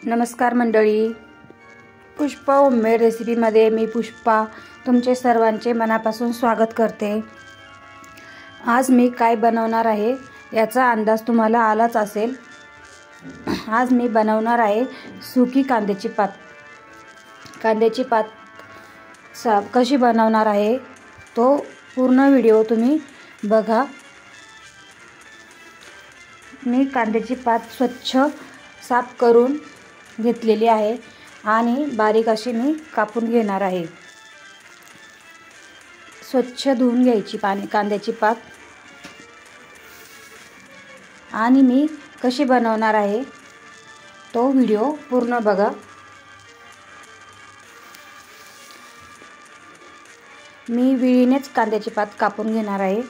नमस्कार मंडळी, पुष्पा होममेड रेसिपीमध्ये मी पुष्पा तुमचे सर्वांचे मनापासून स्वागत करते। आज मी काय बनवणार आहे याचा अंदाज तुम्हाला आलाच असेल। आज मी बनवणार आहे सुकी कांद्याची पात। कांद्याची पात कशी बनवणार आहे तो पूर्ण व्हिडिओ तुम्ही बघा। मी कांद्याची पात स्वच्छ साफ करून घेतलेली आहे आणि बारीक अशी मी कापून घेणार आहे। स्वच्छ धुवून घ्यायची कांद्याची पात आणि मी कशी बनवणार आहे तो व्हिडिओ पूर्ण बघा। मी विळीनेच कांद्याची पात कापून घेणार आहे।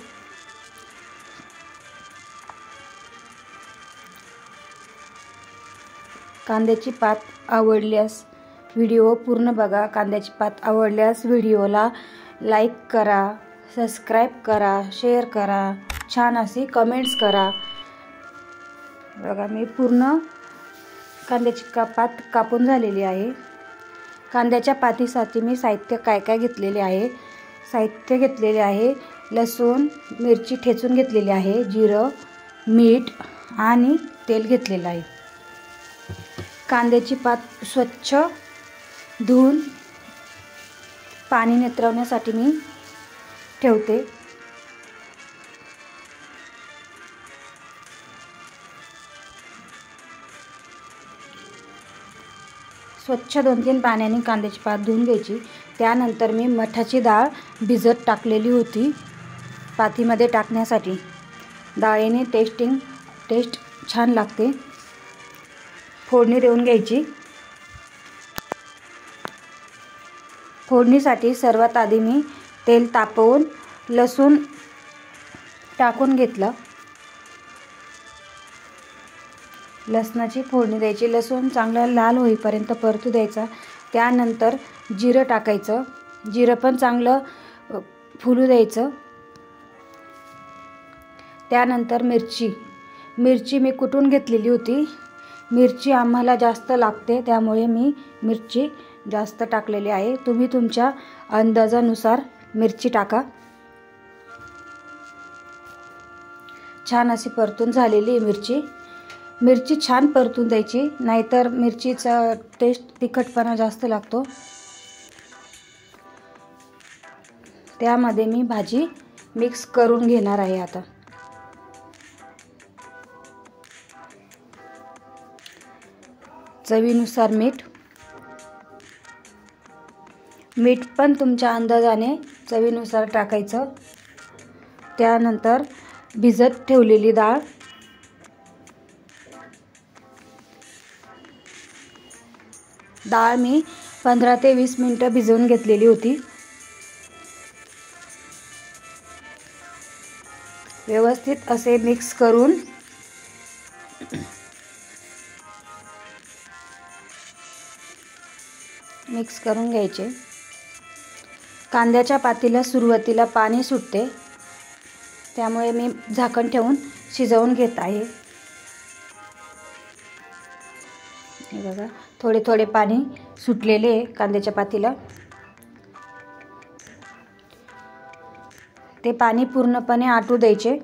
कांद्याची पात आवडल्यास व्हिडिओ पूर्ण बघा। कांद्याची पात आवडल्यास व्हिडिओला लाईक करा, सबस्क्राईब करा, शेअर करा, छान अशी कमेंट्स करा। बघा मी पूर्ण कांद्याची पात कापून झालेली आहे। कांद्याच्या पातीसाठी मी साहित्य काय काय घेतलेले आहे। साहित्य घेतलेले आहे लसूण, मिरची ठेचून घेतलेली आहे, जिरं, मीठ आणि तेल घेतलेलं आहे। कांद्याची पात स्वच्छ धुवून पाणी निथरवण्यासाठी मी ठेवते। स्वच्छ 2-3 पाण्याने कांद्याची पात धुवून घ्यायची। त्यानंतर मी मठाची डाळ भिजत टाकलेली होती पातीमध्ये टाकण्यासाठी। डाळीने टेस्ट छान लागते। फोडणी देऊन घ्यायची। फोडणीसाठी सर्वात आधी मी तेल तापवून लसूण टाकून घेतलं। लसणाची फोडणी द्यायची। लसूण चांगला लाल होईपर्यंत परतू द्यायचा। त्यानंतर जिरं टाकायचं। जिरं पण चांगलं फुलू द्यायचं। त्यानंतर मिरची मी कुटून घेतलेली होती। मिरची आम्हाला जास्त लागते त्यामुळे मी मिरची जास्त टाकलेली आहे। तुम्ही तुमच्या अंदाजानुसार मिरची टाका। छान अशी परतून झालेली मिरची छान परतून द्यायची, नाहीतर मिरचीचा टेस्ट तिखटपणा जास्त लागतो। त्यामध्ये मी भाजी मिक्स करून घेणार आहे। आता चवीनुसार मीठ पण तुमच्या अंदाजाने चवीनुसार टाकायचं। त्यानंतर भिजत ठेवलेली डाळ मी 15 ते 20 मिनिटं भिजवून घेतलेली होती। व्यवस्थित असे मिक्स करून घ्यायचे। कांद्याच्या पातीला सुरुवातीला पाणी सुटते त्यामुळे मी झाकण ठेवून शिजवून घेत आहे। हे बघा थोडे पाणी सुटलेले आहे कांद्याच्या पातीला। ते पाणी पूर्णपणे आटू द्यायचे।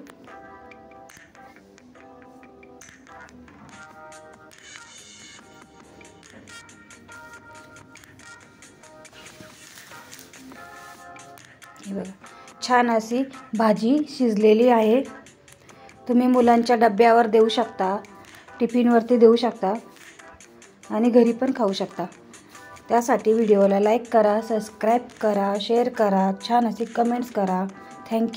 हे बघा छान अशी भाजी शिजलेली आहे। तुम्ही मुलांच्या डब्यावर देऊ शकता, टिफिनवरती देऊ शकता आणि घरी पण खाऊ शकता। त्यासाठी व्हिडिओला लाईक करा, सबस्क्राईब करा, शेअर करा, छान अशी कमेंट्स करा। थँक्यू।